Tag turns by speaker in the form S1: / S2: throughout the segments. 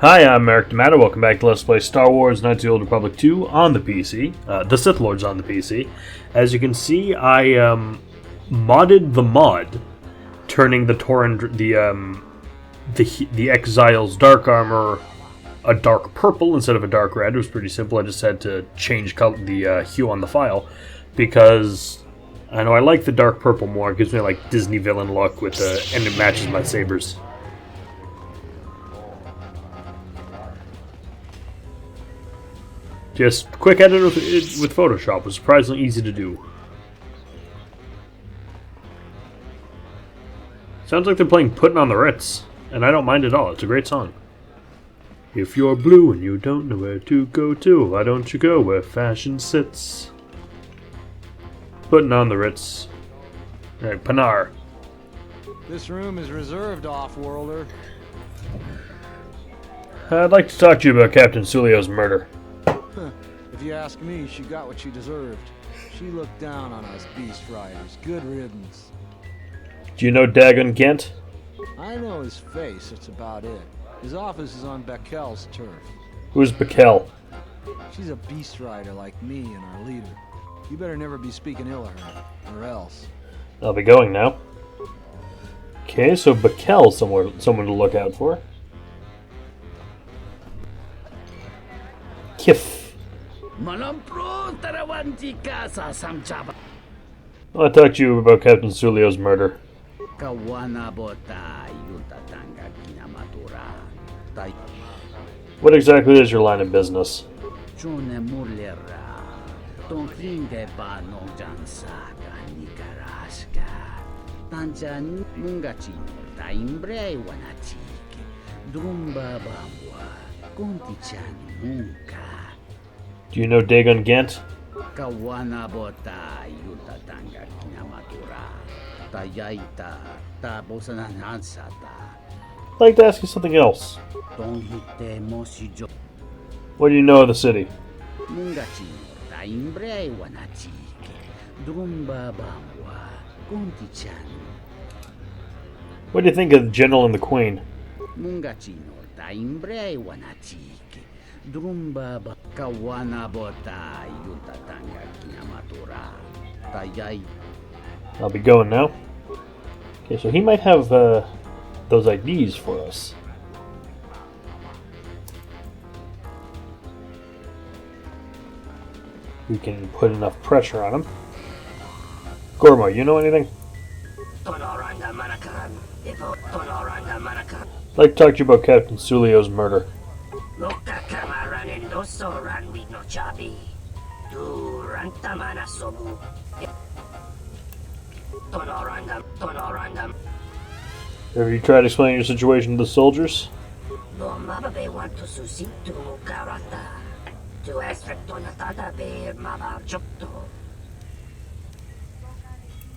S1: Hi, I'm Eric D'Amato. Welcome back to Let's Play Star Wars Knights of the Old Republic 2 on the PC. The Sith Lord's on the PC. As you can see, I modded the mod, turning the Tauren, the Exile's dark armor a dark purple instead of a dark red. It was pretty simple. I just had to change the hue on the file because I know I like the dark purple more. It gives me like Disney villain look and it matches my sabers. Just quick edit with Photoshop was surprisingly easy to do. Sounds like they're playing Puttin' on the Ritz, and I don't mind at all. It's a great song. If you're blue and you don't know where to go to, why don't you go where fashion sits? Puttin' on the Ritz. Alright, Panar.
S2: This room is reserved, off-worlder.
S1: I'd like to talk to you about Captain Sulio's murder.
S2: If you ask me, she got what she deserved. She looked down on us beast riders. Good riddance.
S1: Do you know Dagon Ghent?
S2: I know his face, that's about it. His office is on Bekel's turf.
S1: Who's Bekel?
S2: She's a beast rider like me and our leader. You better never be speaking ill of her, or else.
S1: I'll be going now. Okay, so Bekel's someone to look out for. Kif. I'll talk to you about Captain Sulio's murder. What exactly is your line of business? Do you know Dagon Ghent? I'd like to ask you something else. What do you know of the city? What do you think of the General and the Queen? I'll be going now. Okay, so he might have those IDs for us. We can put enough pressure on him. Gormo, you know anything? I'd like to talk to you about Captain Sulio's murder. Have you tried explaining your situation to the soldiers?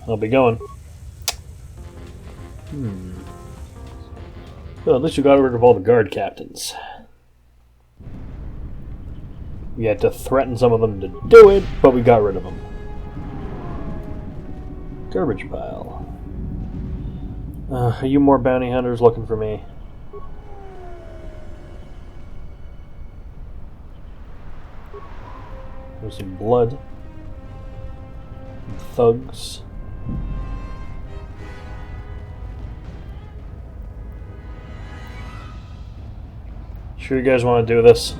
S1: I'll be going. Well, at least you got rid of all the guard captains. We had to threaten some of them to do it, but we got rid of them. Garbage pile. Are you more bounty hunters looking for me? There's some blood. Some thugs. Sure you guys want to do this?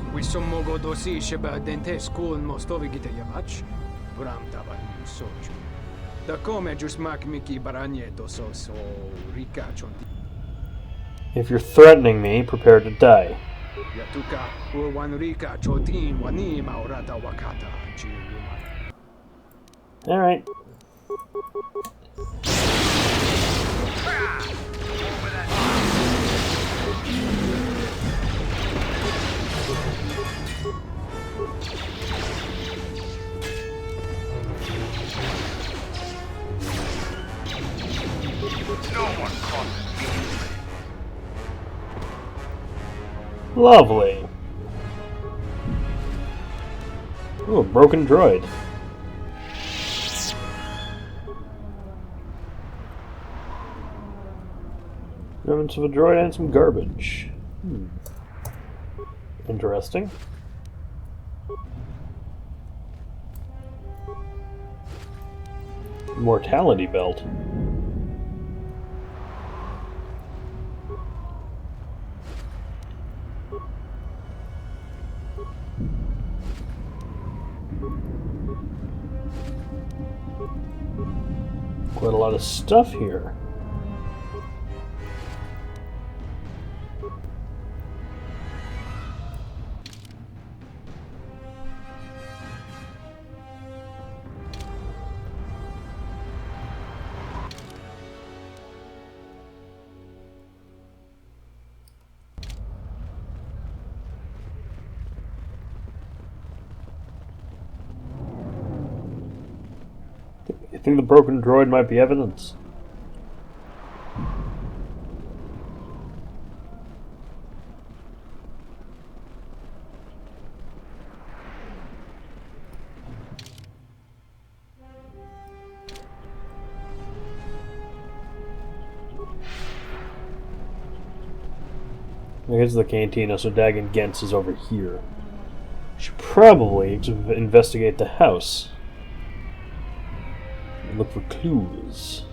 S1: If you're threatening me, prepare to die. Alright. Lovely. Ooh, a broken droid. Remnants of a droid and some garbage. Interesting. Mortality belt. Quite a lot of stuff here. I think the broken droid might be evidence. Here's the cantina, so Dagon Gens is over here. Should probably investigate the house. Look for clues.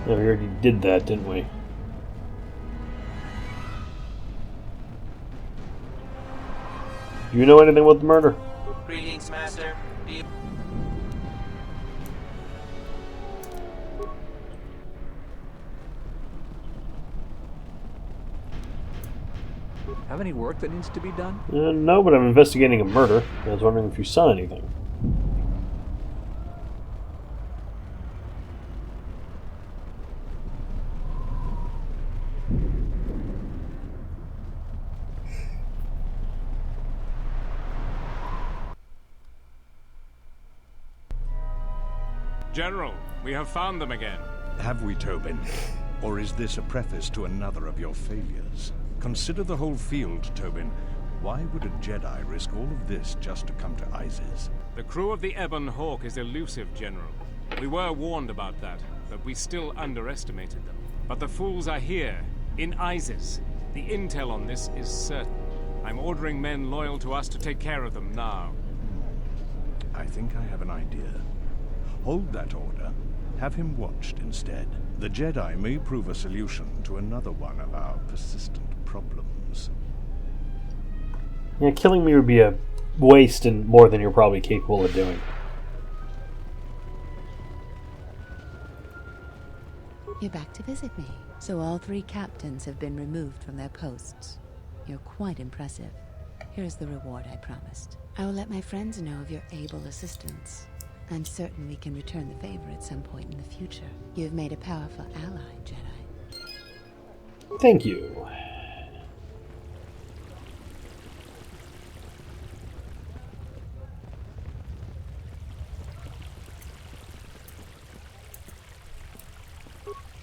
S1: Yeah, we already did that, didn't we? Do you know anything about the murder?
S3: Greetings, Master.
S4: Have any work that needs to be done?
S1: No, but I'm investigating a murder. I was wondering if you saw anything.
S5: General, we have found them again.
S6: Have we, Tobin? Or is this a preface to another of your failures? Consider the whole field, Tobin. Why would a Jedi risk all of this just to come to Isis?
S5: The crew of the Ebon Hawk is elusive, General. We were warned about that, but we still underestimated them. But the fools are here, in Isis. The intel on this is certain. I'm ordering men loyal to us to take care of them now.
S6: I think I have an idea. Hold that order. Have him watched instead. The Jedi may prove a solution to another one of our persistent problems.
S1: Yeah, killing me would be a waste and more than you're probably capable of doing.
S7: You're back to visit me. So all 3 captains have been removed from their posts. You're quite impressive. Here's the reward I promised. I will let my friends know of your able assistance. I'm certain we can return the favor at some point in the future. You've made a powerful ally, Jedi.
S1: Thank you.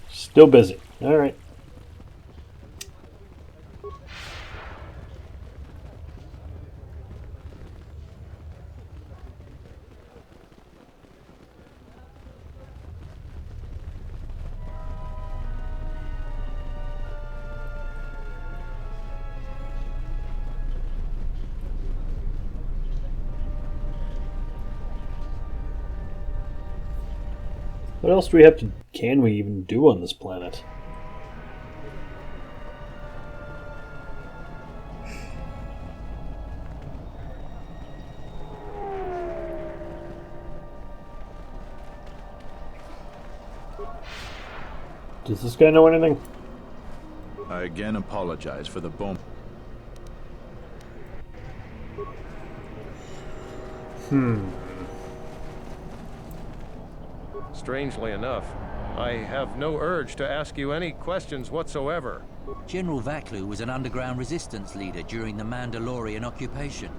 S1: Still busy. All right. What else do we have to... can we even do on this planet? Does this guy know anything?
S8: I again apologize for the bomb.
S9: Strangely enough, I have no urge to ask you any questions whatsoever.
S3: General Vaklu was an underground resistance leader during the Mandalorian occupation.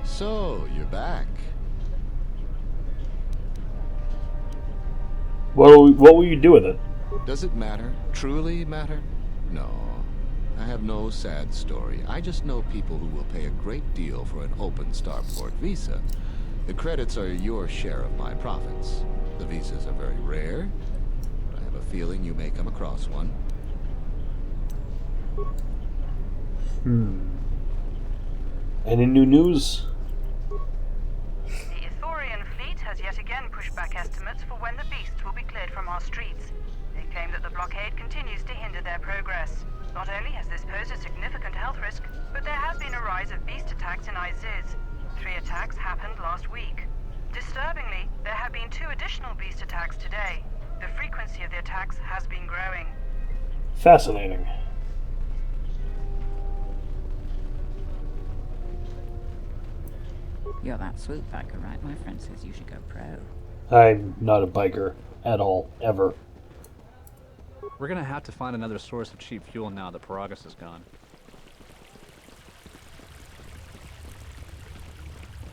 S8: So, you're back.
S1: What will you do with it?
S8: Does it matter? Truly matter? No. I have no sad story. I just know people who will pay a great deal for an open starport visa. The credits are your share of my profits. The visas are very rare, but I have a feeling you may come across one.
S1: Any new news?
S10: The Ithorian fleet has yet again pushed back estimates for when the beasts will be cleared from our streets. They claim that the blockade continues to hinder their progress. Not only has this posed a significant health risk, but there has been a rise of beast attacks in Iziz. 3 attacks happened last week. Disturbingly, there have been 2 additional beast attacks today. The frequency of the attacks has been growing.
S1: Fascinating.
S11: You're that swoop biker, right? My friend says you should go pro.
S1: I'm not a biker at all, ever.
S4: We're gonna have to find another source of cheap fuel now that Paragus is gone.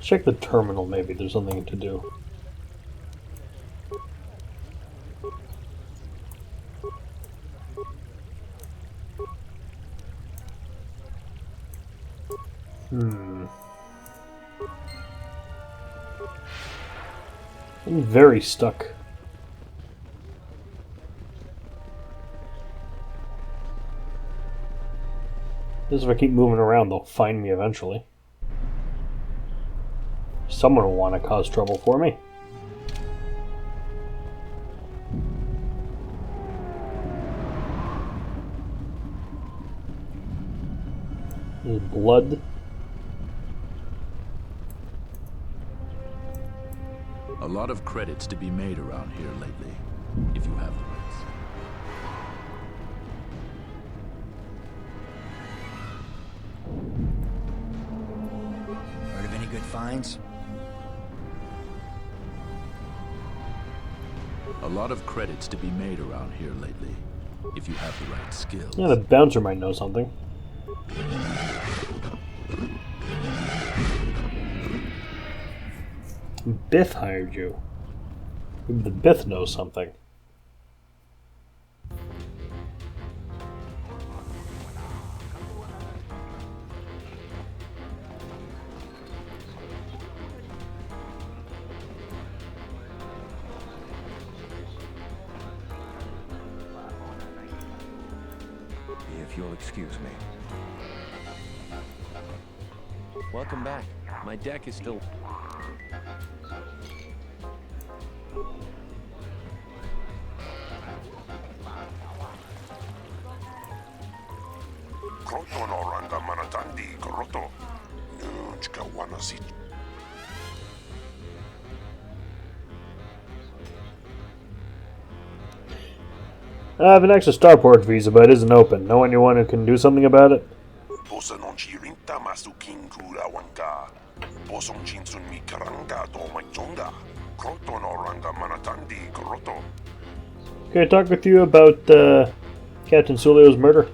S1: Check the terminal, maybe there's something to do. I'm very stuck. This if I keep moving around, they'll find me eventually. Someone will want to cause trouble for me. There's blood.
S12: A lot of credits to be made around here lately, if you have the rights.
S13: Heard of any good finds?
S12: A lot of credits to be made around here lately, if you have the right skills.
S1: Yeah, the bouncer might know something. Biff hired you. Maybe the Biff knows something.
S2: If you'll excuse me.
S9: Welcome back. My deck is still...
S1: I have an extra starport visa, but it isn't open. Know anyone who can do something about it? Can I talk with you about Captain Sulio's murder?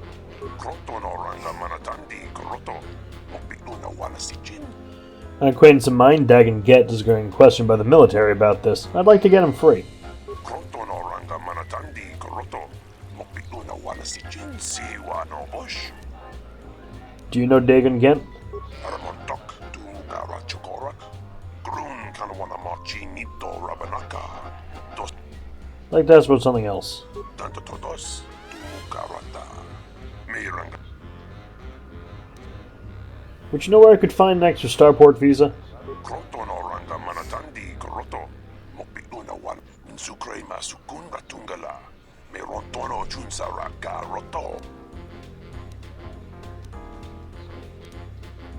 S1: An acquaintance of mine, Dagon Get, is getting questioned by the military about this. I'd like to get him free. Do you know Dagon Gent? I'd like to ask about something else. Would you know where I could find an extra starport visa?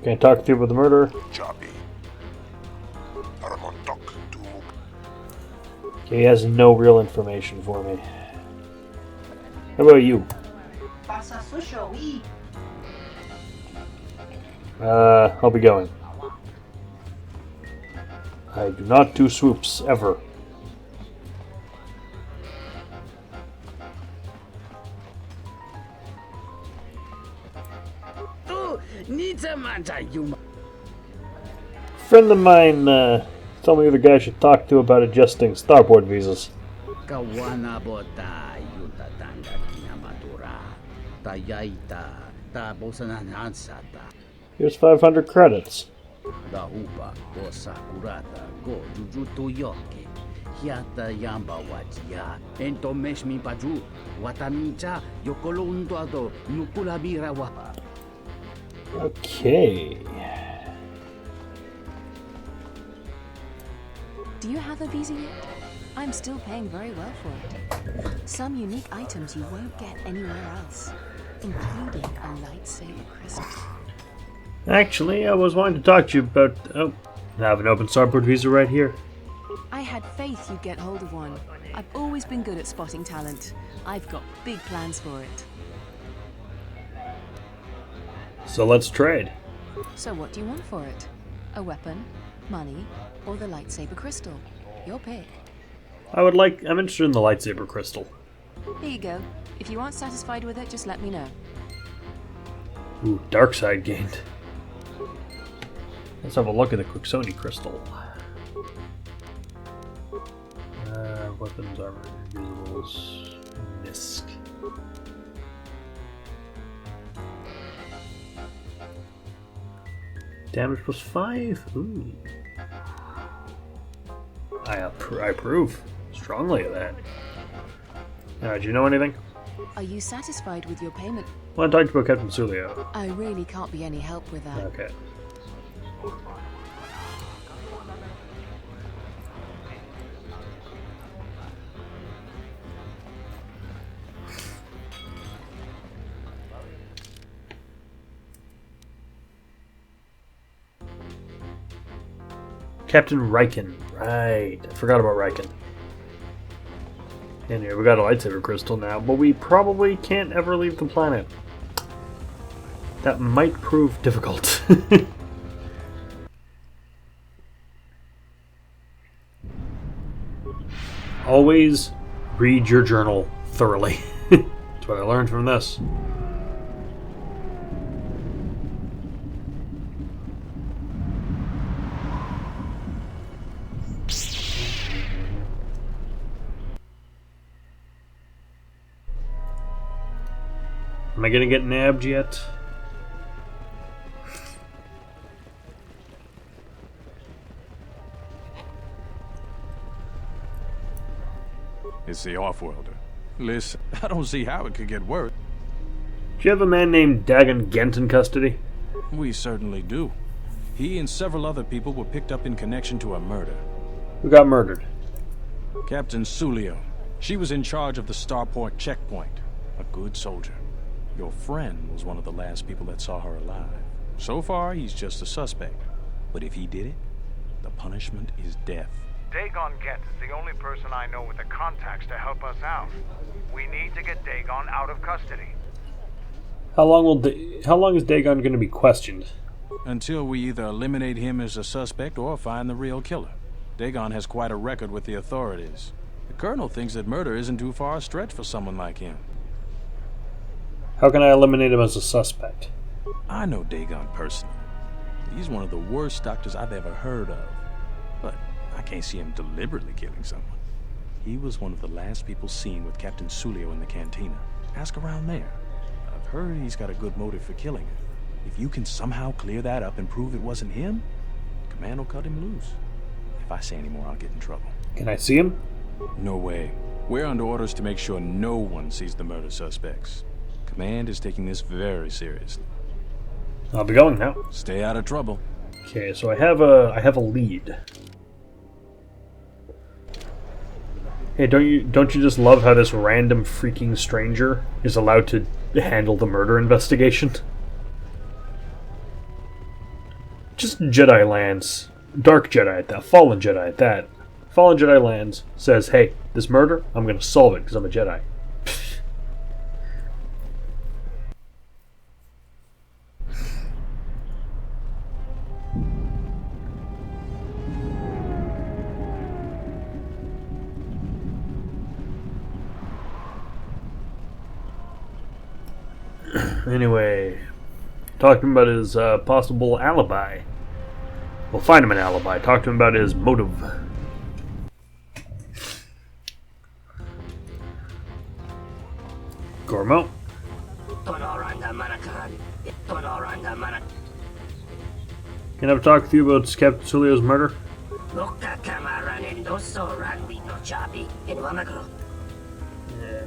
S1: Can I talk to you about the murder? He has no real information for me. How about you? I'll be going. I do not do swoops, ever. Friend of mine told me you're the guy I should talk to about adjusting starport visas. Here's 500 credits.
S13: Dahupa go sakurata go jujutu yoke. Hiata yamba wajia. Ento meshmi paju. Watamicha yokoluntuado nukulabira wa.
S1: Okay.
S14: Do you have a visa yet? I'm still paying very well for it. Some unique items you won't get anywhere else, including a lightsaber crystal.
S1: Actually, I was wanting to talk to you about... Oh, I have an open starboard visa right here.
S14: I had faith you'd get hold of one. I've always been good at spotting talent. I've got big plans for it.
S1: So let's trade.
S14: So what do you want for it? A weapon, money, or the lightsaber crystal? Your pick.
S1: I'm interested in the lightsaber crystal.
S14: Here you go. If you aren't satisfied with it, just let me know.
S1: Ooh, dark side gained. Let's have a look at the Quixoni crystal. Weapons, armor, usables, misc. Damage plus 5? Ooh. I approve strongly of that. Do you know anything?
S14: Are you satisfied with your payment?
S1: Well, I talked about Captain Sulio.
S14: I really can't be any help with that.
S1: Okay. Captain Riken. Right. I forgot about Riken. And here we got a lightsaber crystal now, but we probably can't ever leave the planet. That might prove difficult. Always read your journal thoroughly. That's what I learned from this. Am I gonna get nabbed yet?
S9: It's the off-worlder. Listen, I don't see how it could get worse.
S1: Do you have a man named Dagon Gent in custody?
S15: We certainly do. He and several other people were picked up in connection to a murder.
S1: Who got murdered?
S15: Captain Sulio. She was in charge of the Starport checkpoint. A good soldier. Your friend was one of the last people that saw her alive. So far, he's just a suspect. But if he did it, the punishment is death.
S16: Dagon Gent is the only person I know with the contacts to help us out. We need to get Dagon out of custody.
S1: How long is Dagon going to be questioned?
S15: Until we either eliminate him as a suspect or find the real killer. Dagon has quite a record with the authorities. The Colonel thinks that murder isn't too far a stretch for someone like him.
S1: How can I eliminate him as a suspect?
S15: I know Dagon personally. He's one of the worst doctors I've ever heard of. But I can't see him deliberately killing someone. He was one of the last people seen with Captain Sulio in the cantina. Ask around there. I've heard he's got a good motive for killing her. If you can somehow clear that up and prove it wasn't him, Command will cut him loose. If I say any more, I'll get in trouble.
S1: Can I see him?
S15: No way. We're under orders to make sure no one sees the murder suspects. Command is taking this very seriously.
S1: I'll be going now.
S15: Stay out of trouble.
S1: Okay, so I have a lead. Hey, don't you just love how this random freaking stranger is allowed to handle the murder investigation? Just Jedi lands. Dark Jedi at that. Fallen Jedi at that. Fallen Jedi lands, says, hey, this murder, I'm gonna solve it because I'm a Jedi. Anyway, talk to him about his possible alibi. We'll find him an alibi. Talk to him about his motive. Gormo. Can I talk with you about Captain Sulio's murder?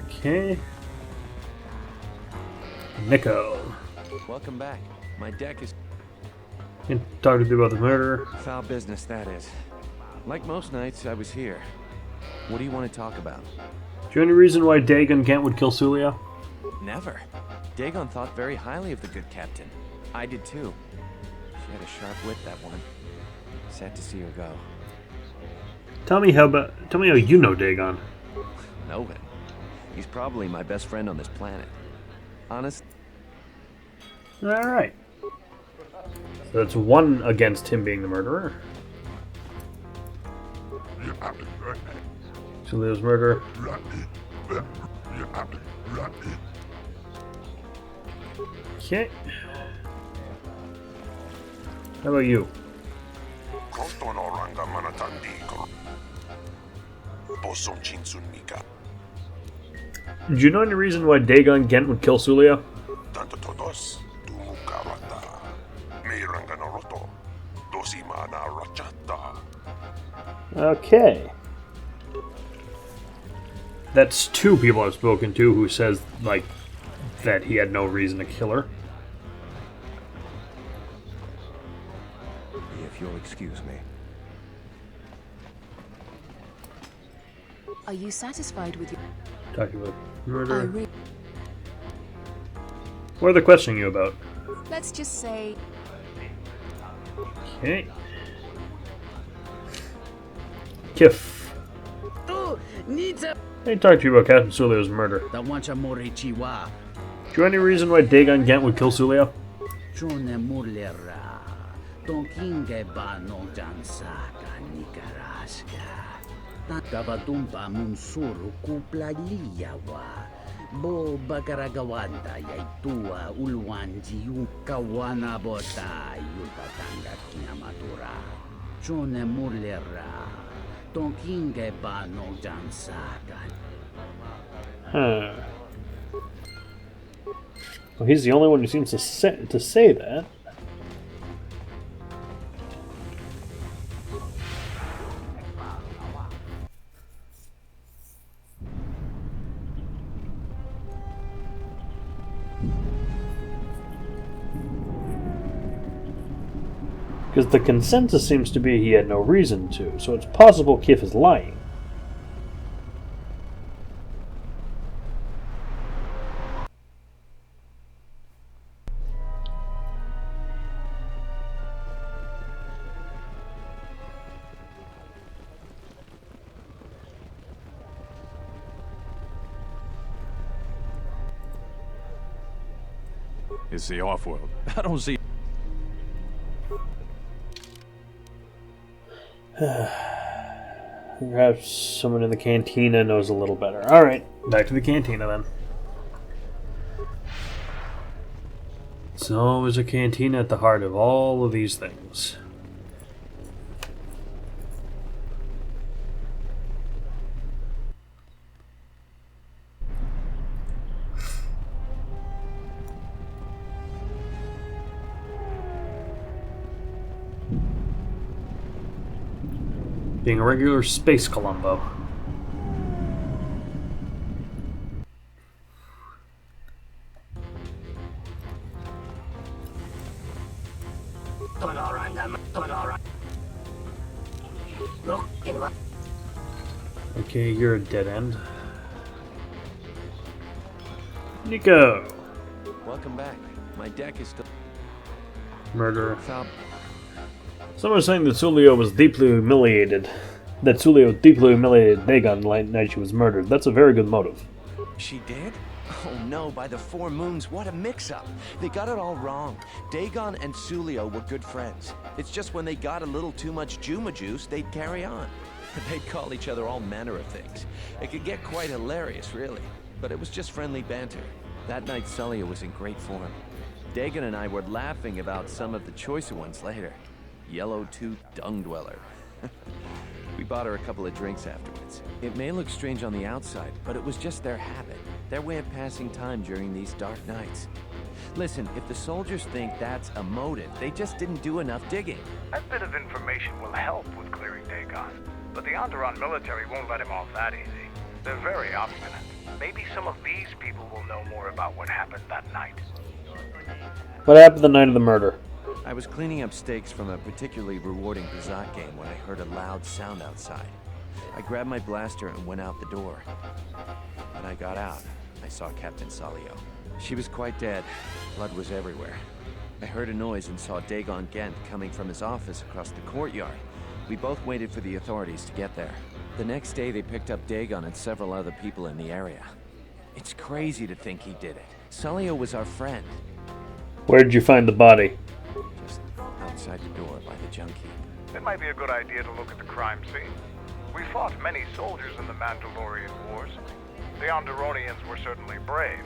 S1: Okay. Nico.
S9: Welcome back. My deck is...
S1: Can I talk with you about the murder?
S9: Foul business, that is. Like most nights, I was here. What do you want to talk about?
S1: Is there any reason why Dagon Gent would kill Sulio?
S9: Never. Dagon thought very highly of the good captain. I did too. She had a sharp wit, that one. Sad to see her go.
S1: Tell me how you know Dagon.
S9: Know him? He's probably my best friend on this planet. Honest?
S1: Alright. So that's one against him being the murderer. Sulio's murder. Okay. How about you? Do you know any reason why Dagon Gent would kill Sulio? Okay. That's two people I've spoken to who says, like, that he had no reason to kill her.
S9: If you'll excuse me.
S14: Are you satisfied with your...
S1: Talking about murder. What are they questioning you about?
S14: Let's just say...
S1: Okay. Kif. I need to talk to you about Captain Sulio's murder. Do you have any reason why Dagon Gent would kill Sulio?
S13: Kavatumpa munsuru kuplaliyawa. Bo bagaragawanda yaitua ulwanji yung kawana bota yutatanga kinamatura. Chone mulera. Tonkinge ba no jansaka.
S1: Huh. Well, he's the only one who seems to say that. Because the consensus seems to be he had no reason to, so it's possible Kif is lying.
S15: It's the off-world. I don't see...
S1: Perhaps someone in the cantina knows a little better. Alright, back to the cantina then. There's always a cantina at the heart of all of these things. Being a regular space Columbo. Okay, you're a dead end. Nico!
S9: Welcome back. My deck is still...
S1: Murderer. Someone was saying that Sulio was deeply humiliated. That Sulio deeply humiliated Dagon the night she was murdered. That's a very good motive.
S9: She did? Oh no, by the four moons, what a mix-up. They got it all wrong. Dagon and Sulio were good friends. It's just when they got a little too much Juma juice, they'd carry on. They'd call each other all manner of things. It could get quite hilarious, really. But it was just friendly banter. That night, Sulio was in great form. Dagon and I were laughing about some of the choicer ones later. Yellow-toothed dung dweller. We bought her a couple of drinks afterwards. It may look strange on the outside, but it was just their habit, their way of passing time during these dark nights. Listen, if the soldiers think that's a motive, they just didn't do enough digging.
S16: That bit of information will help with clearing Dagon, but the Onderon military won't let him off that easy. They're very obstinate. Maybe some of these people will know more about what happened that night.
S1: What happened the night of the murder?
S9: I was cleaning up stakes from a particularly rewarding Kazakh game when I heard a loud sound outside. I grabbed my blaster and went out the door. When I got out, I saw Captain Salio. She was quite dead. Blood was everywhere. I heard a noise and saw Dagon Gent coming from his office across the courtyard. We both waited for the authorities to get there. The next day, they picked up Dagon and several other people in the area. It's crazy to think he did it. Salio was our friend.
S1: Where did you find the body?
S9: Just outside the door by the junk heap.
S16: It might be a good idea to look at the crime scene. We fought many soldiers in the Mandalorian Wars. The Onderonians were certainly brave,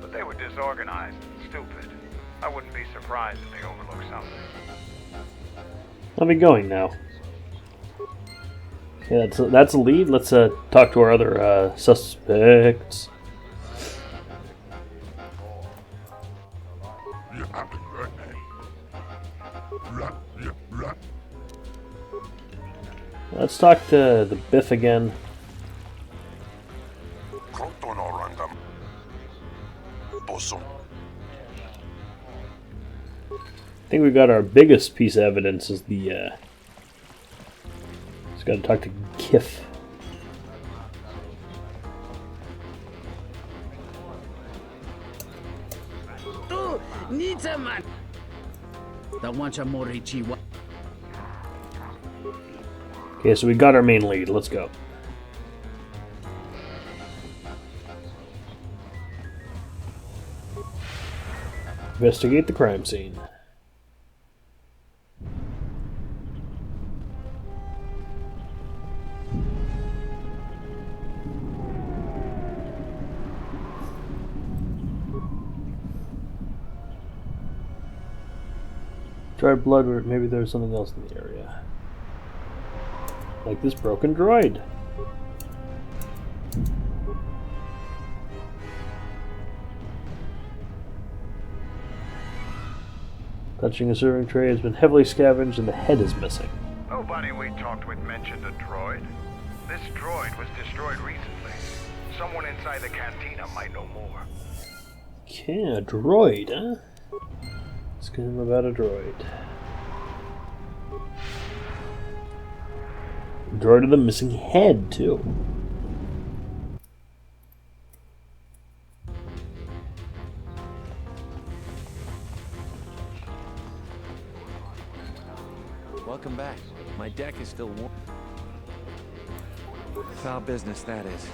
S16: but they were disorganized and stupid. I wouldn't be surprised if they overlooked something.
S1: I'll be going now. Yeah, that's a lead. Let's talk to our other suspects. Let's talk to the Biff again. I think we got our biggest piece of evidence is the just gotta talk to Kif. Okay, so we got our main lead. Let's go. Investigate the crime scene. Dried blood, or maybe there's something else in the area. Like this broken droid. Touching a serving tray has been heavily scavenged and the head is missing.
S16: Nobody we talked with mentioned a droid. This droid was destroyed recently. Someone inside the cantina might know more.
S1: Okay, a droid, huh? Let's get him about a droid. Droid with a missing head, too.
S9: Welcome back. My deck is still warm. Foul business, that is.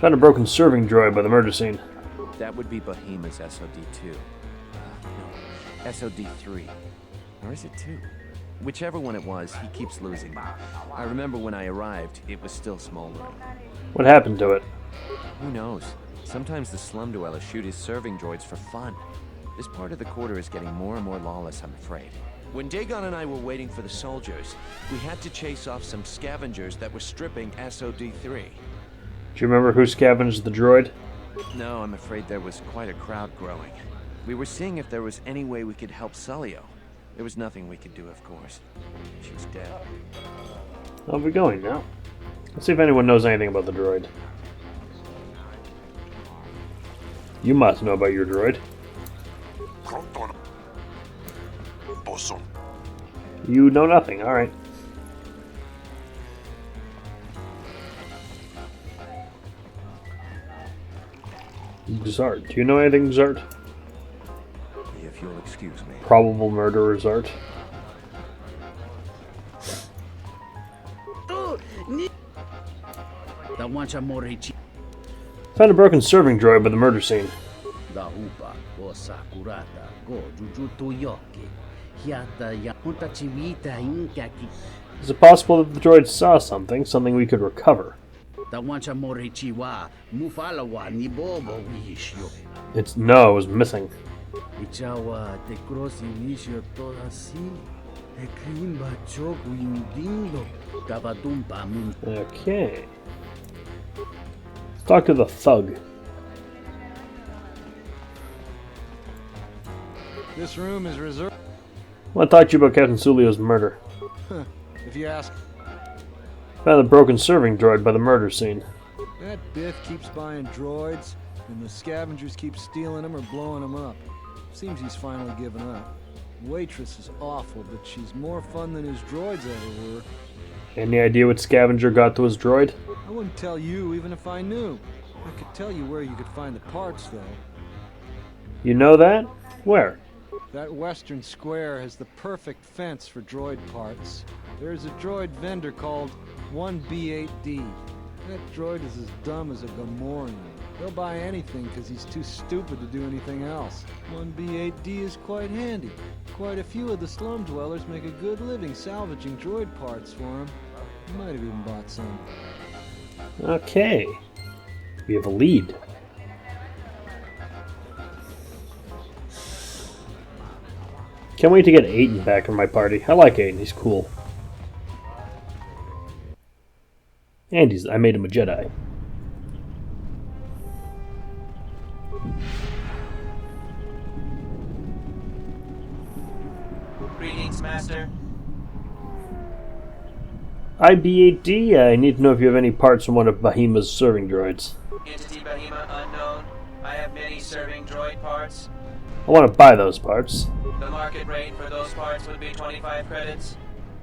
S1: Found a broken serving droid by the murder scene.
S9: That would be Bahima's SOD-2. No, SOD-3. Or is it 2? Whichever one it was, he keeps losing them. I remember when I arrived, it was still smoldering.
S1: What happened to it?
S9: Who knows? Sometimes the slum dwellers shoot his serving droids for fun. This part of the quarter is getting more and more lawless, I'm afraid. When Dagon and I were waiting for the soldiers, we had to chase off some scavengers that were stripping SOD-3.
S1: Do you remember who scavenged the droid?
S9: No, I'm afraid there was quite a crowd growing. We were seeing if there was any way we could help Salio. There was nothing we could do, of course. She was dead.
S1: I'll be going now. Let's see if anyone knows anything about the droid. You must know about your droid. You know nothing, alright. Zart. Do you know anything, Zart?
S9: If you'll excuse me.
S1: Probable murderer, Zart. Found a broken serving droid by the murder scene. Is it possible that the droid saw something we could recover? It's no, it was missing. Okay. Let's talk to the thug.
S2: This room is reserved.
S1: What taught you about Captain Sulio's murder?
S2: If you ask.
S1: Found the broken serving droid by the murder scene.
S2: That Biff keeps buying droids, and the scavengers keep stealing them or blowing them up. Seems he's finally given up. Waitress is awful, but she's more fun than his droids ever were.
S1: Any idea what scavenger got to his droid?
S2: I wouldn't tell you even if I knew. I could tell you where you could find the parts, though.
S1: You know that? Where?
S2: That western square has the perfect fence for droid parts. There's a droid vendor called 1B8D. That droid is as dumb as a Gamorrean. He'll buy anything because he's too stupid to do anything else. 1B8D is quite handy. Quite a few of the slum dwellers make a good living salvaging droid parts for him. He might have even bought some.
S1: Okay. We have a lead. Can't wait to get Aiden back in my party. I like Aiden, he's cool. And I made him a Jedi.
S17: Greetings, Master.
S1: IB-8D, I need to know if you have any parts from one of Bahima's serving droids.
S17: Entity Bahima unknown. I have many serving droid parts.
S1: I want to buy those parts.
S17: The market rate for those parts would be 25 credits.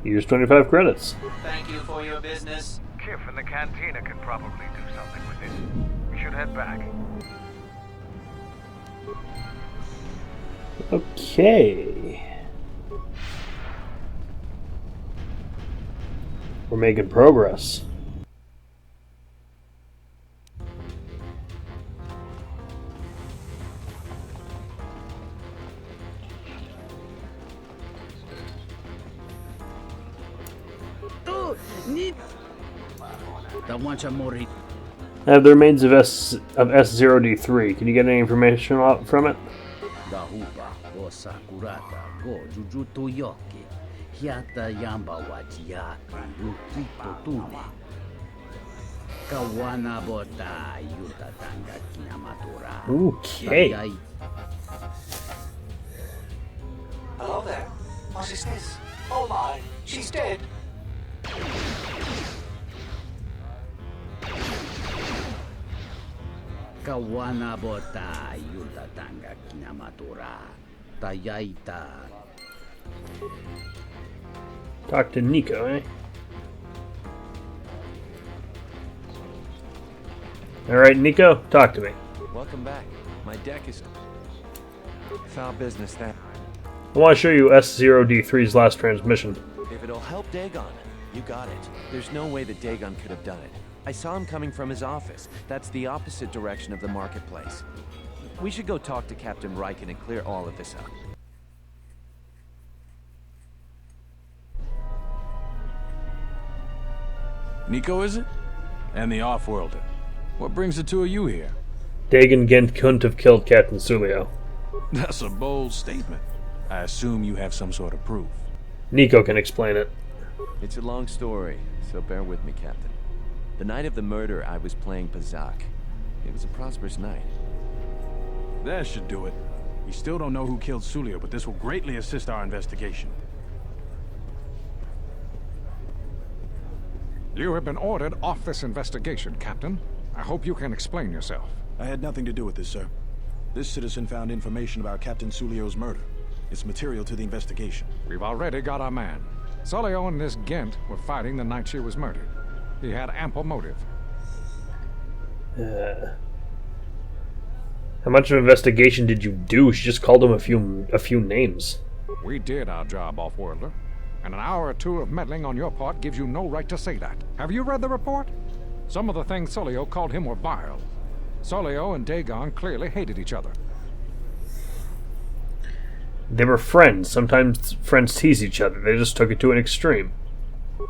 S1: Use 25 credits.
S17: Thank you for your business.
S16: Kif and the cantina can probably do something with it. We should head back.
S1: Okay. We're making progress. I have the remains of S0D3. Can you get any information from it? Okay.
S17: Hello there. What is this? Oh my, she's dead.
S13: Kawana bota yuta tanga kinamatura. Tayaita.
S1: Talk to Nico, eh? Alright, Nico, talk to me.
S9: Welcome back. My deck is... foul business, that.
S1: I want to show you S0D3's last transmission.
S9: If it'll help Dagon, you got it. There's no way that Dagon could have done it. I saw him coming from his office. That's the opposite direction of the marketplace. We should go talk to Captain Riken and clear all of this up.
S15: Nico, is it? And the off-worlder. What brings the two of you here?
S1: Dagon Gent couldn't have killed Captain Sulio.
S15: That's a bold statement. I assume you have some sort of proof.
S1: Nico can explain it.
S9: It's a long story, so bear with me, Captain. The night of the murder, I was playing Pazak. It was a prosperous night.
S15: That should do it. We still don't know who killed Sulio, but this will greatly assist our investigation.
S18: You have been ordered off this investigation, Captain. I hope you can explain yourself.
S12: I had nothing to do with this, sir. This citizen found information about Captain Sulio's murder. It's material to the investigation.
S18: We've already got our man. Sulio and this Gent were fighting the night she was murdered. He had ample motive.
S1: How much of an investigation did you do? She just called him a few names.
S18: We did our job, off-worlder. And an hour or two of meddling on your part gives you no right to say that. Have you read the report? Some of the things Sulio called him were vile. Sulio and Dagon clearly hated each other.
S1: They were friends. Sometimes friends tease each other. They just took it to an extreme.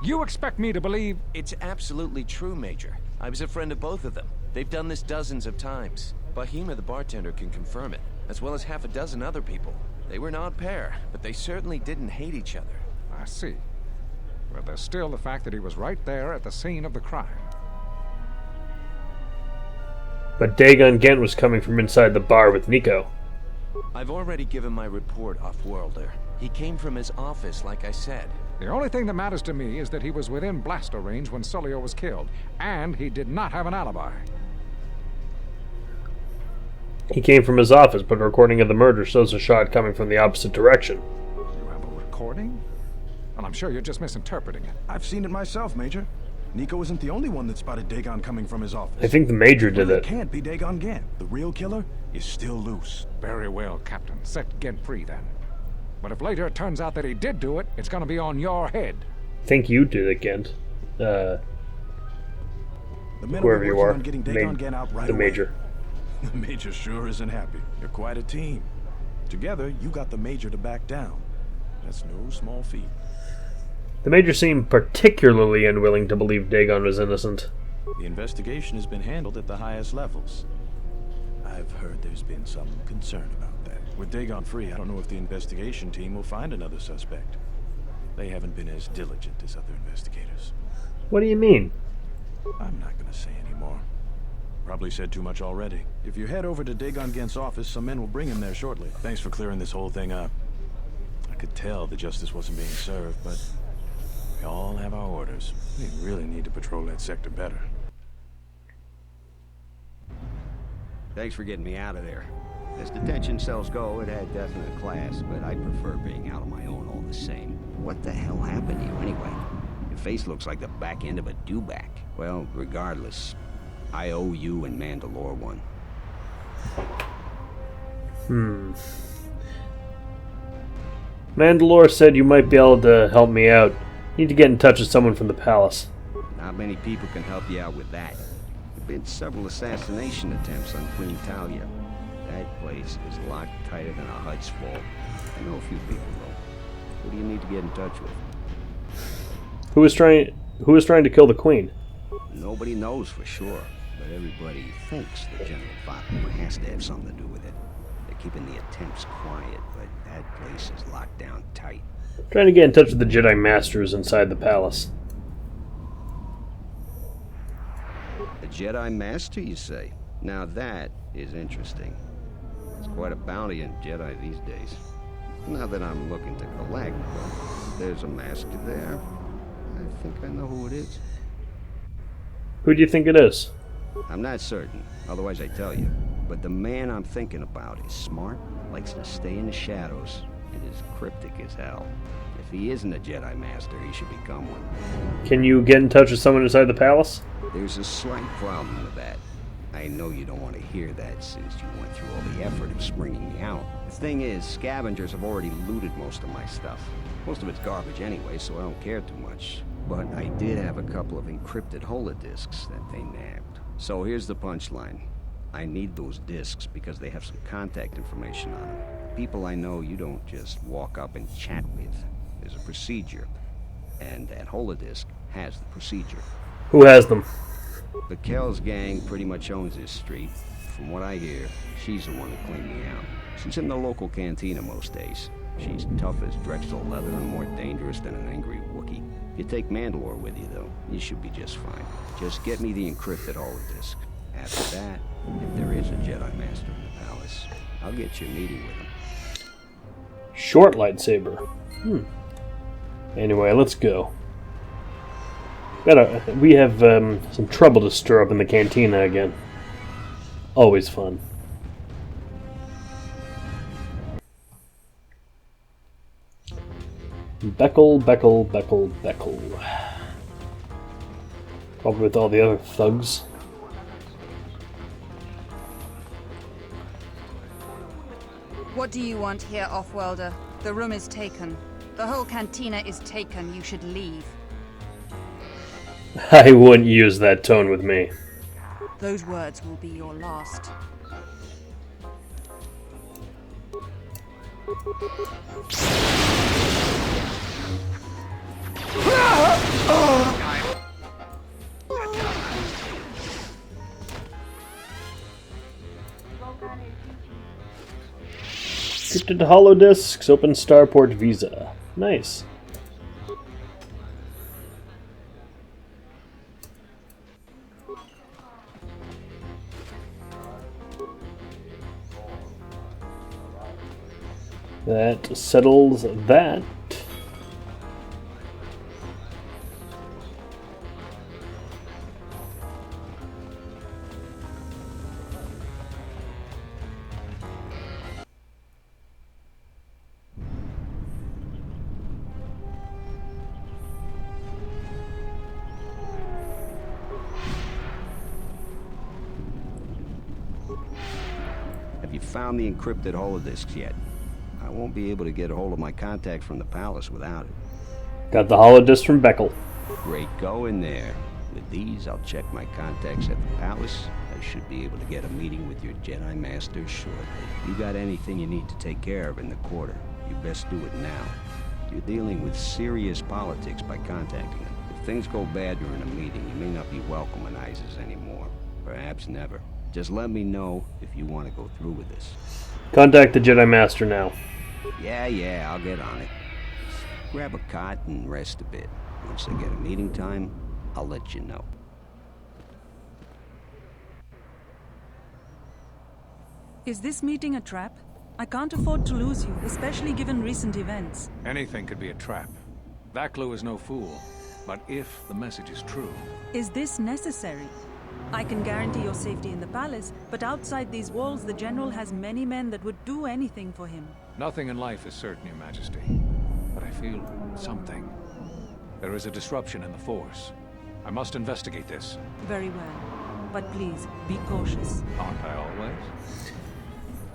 S18: You expect me to believe...
S9: It's absolutely true, Major. I was a friend of both of them. They've done this dozens of times. Bahima, the bartender, can confirm it, as well as half a dozen other people. They were an odd pair, but they certainly didn't hate each other.
S18: I see. But there's still the fact that he was right there at the scene of the crime.
S1: But Dagon Gent was coming from inside the bar with Nico.
S9: I've already given my report, Off-Worlder. He came from his office, like I said.
S18: The only thing that matters to me is that he was within blaster range when Sulio was killed, and he did not have an alibi.
S1: He came from his office, but a recording of the murder shows a shot coming from the opposite direction.
S18: You have a recording? Well, I'm sure you're just misinterpreting it.
S12: I've seen it myself, Major. Nico isn't the only one that spotted Dagon coming from his office.
S1: I think the Major did it.
S12: It can't be Dagon Gant. The real killer is still loose.
S18: Very well, Captain. Set Gent free, then. But if later it turns out that he did do it, it's gonna be on your head.
S1: I think you did it, Gent. Whoever you are. The Major.
S12: The Major sure isn't happy. You're quite a team. Together, you got the Major to back down. That's no small feat.
S1: The Major seemed particularly unwilling to believe Dagon was innocent.
S12: The investigation has been handled at the highest levels. I've heard there's been some concern about that. With Dagon free, I don't know if the investigation team will find another suspect. They haven't been as diligent as other investigators.
S1: What do you mean?
S12: I'm not gonna say anymore. Probably said too much already. If you head over to Dagon Gant's office, some men will bring him there shortly. Thanks for clearing this whole thing up. I could tell the justice wasn't being served, but we all have our orders. We really need to patrol that sector better.
S13: Thanks for getting me out of there. As detention cells go, it had definite class, but I prefer being out on my own all the same. What the hell happened to you anyway? Your face looks like the back end of a dewback. Well, regardless, I owe you and Mandalore one.
S1: Mandalore said you might be able to help me out. Need to get in touch with someone from the palace.
S13: Not many people can help you out with that. There've been several assassination attempts on Queen Talia. That place is locked tighter than a Hut's vault. I know a few people, though. Who do you need to get in touch with?
S1: Who is trying to kill the Queen?
S13: Nobody knows for sure, but everybody thinks that General Fatima has to have something to do with it. They're keeping the attempts quiet, but that place is locked down tight.
S1: Trying to get in touch with the Jedi Masters inside the palace.
S13: A Jedi Master, you say? Now that is interesting. It's quite a bounty on Jedi these days. Not that I'm looking to collect, but there's a master there. I think I know who it is.
S1: Who do you think it is?
S13: I'm not certain, otherwise I'd tell you. But the man I'm thinking about is smart, likes to stay in the shadows, and is cryptic as hell. If he isn't a Jedi Master, he should become one.
S1: Can you get in touch with someone inside the palace?
S13: There's a slight problem with that. I know you don't want to hear that since you went through all the effort of springing me out. The thing is, scavengers have already looted most of my stuff. Most of it's garbage anyway, so I don't care too much. But I did have a couple of encrypted holodisks that they nabbed. So here's the punchline. I need those disks because they have some contact information on them. People I know you don't just walk up and chat with. There's a procedure. And that holodisk has the procedure.
S1: Who has them?
S13: The Kells gang pretty much owns this street. From what I hear, she's the one who cleaned me out. She's in the local cantina most days. She's tough as Drexel leather and more dangerous than an angry Wookiee. If you take Mandalore with you, though, you should be just fine. Just get me the encrypted holodisk. After that, if there is a Jedi Master in the palace, I'll get you a meeting with him.
S1: Short lightsaber. Anyway, let's go. We have some trouble to stir up in the cantina again. Always fun. Beckel. Probably with all the other thugs.
S10: What do you want here, Off-Worlder? The room is taken. The whole cantina is taken. You should leave.
S1: I wouldn't use that tone with me.
S10: Those words will be your last.
S1: Encrypted holodisks, open starport visa. Nice. That settles that.
S13: Have you found the encrypted holodisks yet? I won't be able to get a hold of my contact from the palace without it.
S1: Got the holodisc from Beckel.
S13: Great going there. With these, I'll check my contacts at the palace. I should be able to get a meeting with your Jedi Master shortly. You got anything you need to take care of in the quarter, you best do it now. You're dealing with serious politics by contacting them. If things go bad during a meeting, you may not be welcome in Isis anymore. Perhaps never. Just let me know if you want to go through with this.
S1: Contact the Jedi Master now.
S13: Yeah, I'll get on it. Just grab a cot and rest a bit. Once I get a meeting time, I'll let you know.
S19: Is this meeting a trap? I can't afford to lose you, especially given recent events.
S18: Anything could be a trap. Vaklu is no fool. But if the message is true...
S19: Is this necessary? I can guarantee your safety in the palace, but outside these walls, the General has many men that would do anything for him.
S18: Nothing in life is certain, Your Majesty. But I feel something. There is a disruption in the Force. I must investigate this.
S19: Very well. But please, be cautious.
S18: Aren't I always?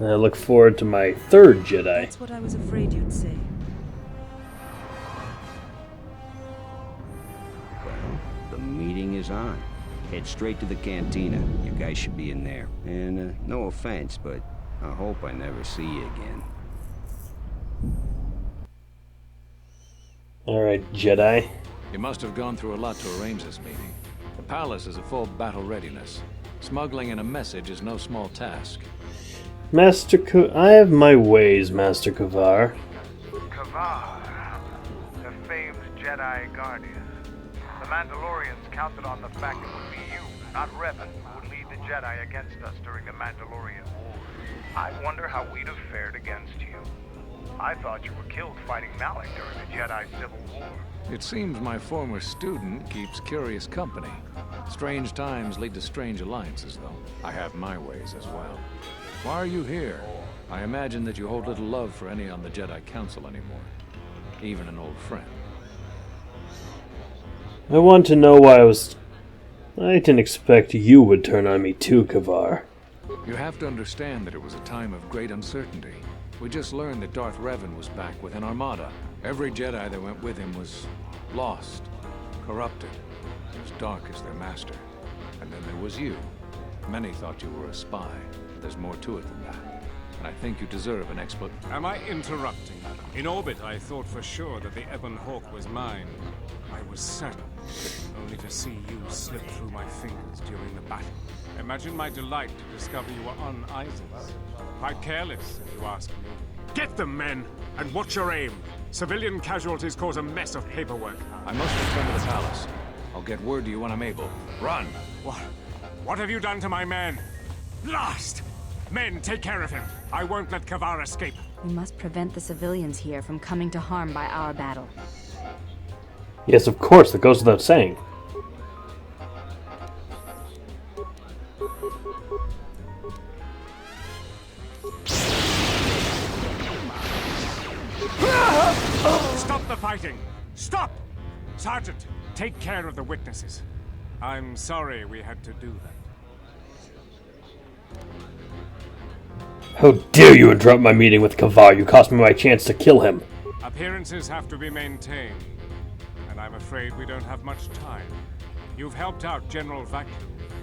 S1: I look forward to my third Jedi.
S19: That's what I was afraid you'd say.
S13: Well, the meeting is on. Head straight to the cantina. You guys should be in there. And no offense, but I hope I never see you again.
S1: Alright, Jedi.
S18: You must have gone through a lot to arrange this meeting. The palace is at full battle readiness. Smuggling in a message is no small task.
S1: I have my ways, Master Kavar.
S16: Kavar, the famed Jedi Guardian. The Mandalorians counted on the fact it would be you, not Revan, who would lead the Jedi against us during the Mandalorian Wars. I wonder how we'd have fared against you. I thought you were killed fighting Malik during the Jedi Civil War.
S18: It seems my former student keeps curious company. Strange times lead to strange alliances, though. I have my ways as well. Why are you here? I imagine that you hold little love for any on the Jedi Council anymore. Even an old friend.
S1: I want to know why I didn't expect you would turn on me too, Kavar.
S18: You have to understand that it was a time of great uncertainty. We just learned that Darth Revan was back with an armada. Every Jedi that went with him was lost, corrupted, as dark as their master. And then there was you. Many thought you were a spy. There's more to it than that. And I think you deserve an explanation.
S5: Am I interrupting? In orbit, I thought for sure that the Ebon Hawk was mine. I was certain, only to see you slip through my fingers during the battle. Imagine my delight to discover you were on Isis. Quite careless, if you ask me. Get them, men, and watch your aim. Civilian casualties cause a mess of paperwork.
S18: I must return to the palace. I'll get word to you when I'm able. Run!
S5: What have you done to my men? Last! Men, take care of him. I won't let Kavar escape.
S14: We must prevent the civilians here from coming to harm by our battle.
S1: Yes, of course, that goes without saying.
S5: Stop the fighting! Stop! Sergeant, take care of the witnesses. I'm sorry we had to do that.
S1: How dare you interrupt my meeting with Kavar? You cost me my chance to kill him.
S5: Appearances have to be maintained, and I'm afraid we don't have much time. You've helped out General Vaklu,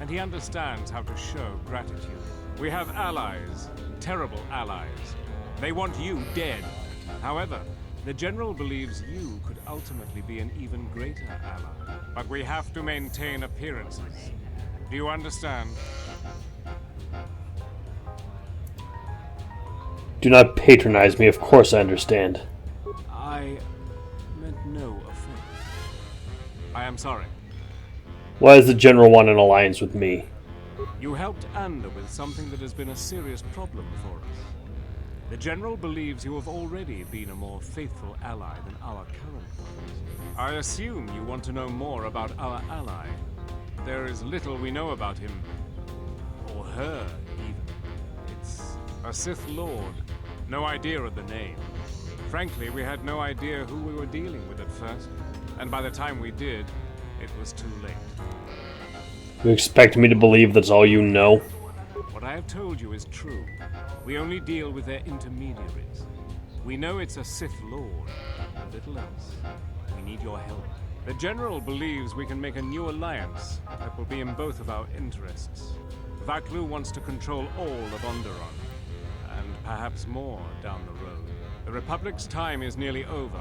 S5: and he understands how to show gratitude. We have allies, terrible allies. They want you dead. However, the General believes you could ultimately be an even greater ally. But we have to maintain appearances. Do you understand?
S1: Do not patronize me, of course I understand.
S5: I meant no offense. I am sorry.
S1: Why does the General want an alliance with me?
S5: You helped Anda with something that has been a serious problem for us. The General believes you have already been a more faithful ally than our current ones. I assume you want to know more about our ally. There is little we know about him. Or her, even. It's a Sith Lord. No idea of the name. Frankly, we had no idea who we were dealing with at first. And by the time we did, it was too late.
S1: You expect me to believe that's all you know?
S5: What I have told you is true. We only deal with their intermediaries. We know it's a Sith Lord. Little else. We need your help. The General believes we can make a new alliance that will be in both of our interests. Vaklu wants to control all of Onderon, and perhaps more down the road. The Republic's time is nearly over,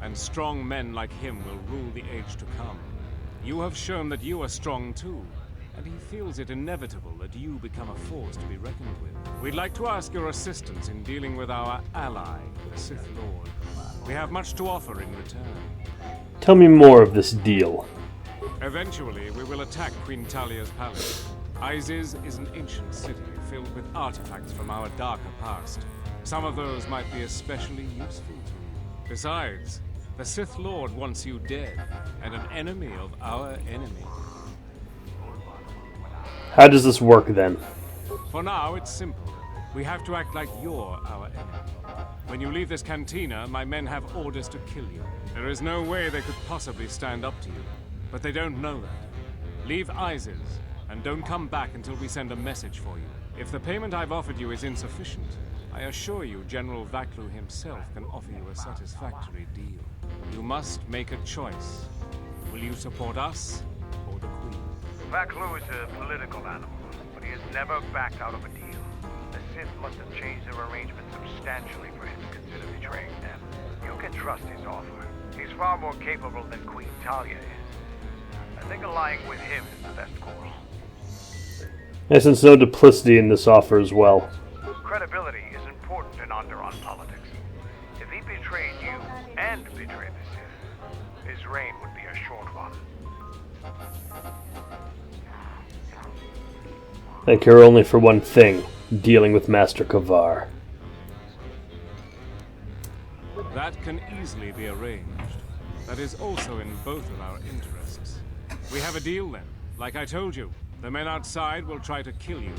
S5: and strong men like him will rule the age to come. You have shown that you are strong too, and he feels it inevitable that you become a force to be reckoned with. We'd like to ask your assistance in dealing with our ally, the Sith Lord. We have much to offer in return.
S1: Tell me more of this deal.
S5: Eventually, we will attack Queen Talia's palace. Isis is an ancient city filled with artifacts from our darker past. Some of those might be especially useful to you. Besides, the Sith Lord wants you dead, and an enemy of our enemy.
S1: How does this work then?
S5: For now, it's simple. We have to act like you're our enemy. When you leave this cantina, my men have orders to kill you. There is no way they could possibly stand up to you, but they don't know that. Leave Isis, and don't come back until we send a message for you. If the payment I've offered you is insufficient, I assure you General Vaklu himself can offer you a satisfactory deal. You must make a choice. Will you support us or the Queen?
S16: Vaklu is a political animal, but he has never backed out of a deal. The Sith must have changed their arrangement substantially for him to consider betraying them. You can trust his offer. He's far more capable than Queen Talia is. I think allying with him is the best course.
S1: I sense no duplicity in this offer as well.
S16: Credibility is important in Onderon politics. If he betrayed you and betrayed the Sith, his reign would be a short one.
S1: I care only for one thing, dealing with Master Kavar.
S5: That can easily be arranged. That is also in both of our interests. We have a deal then. Like I told you, the men outside will try to kill you.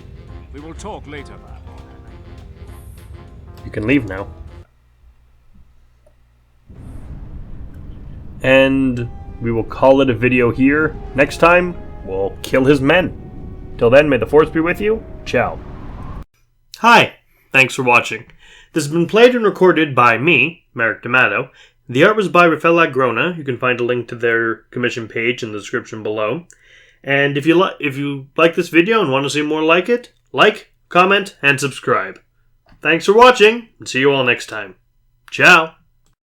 S5: We will talk later.
S1: You can leave now. And we will call it a video here. Next time, we'll kill his men. Till then, may the Force be with you. Ciao. Hi, thanks for watching. This has been played and recorded by me, Merrick D'Amato. The art was by Rafael Agrona. You can find a link to their commission page in the description below. And if you like this video and want to see more like it, like, comment, and subscribe. Thanks for watching, and see you all next time. Ciao!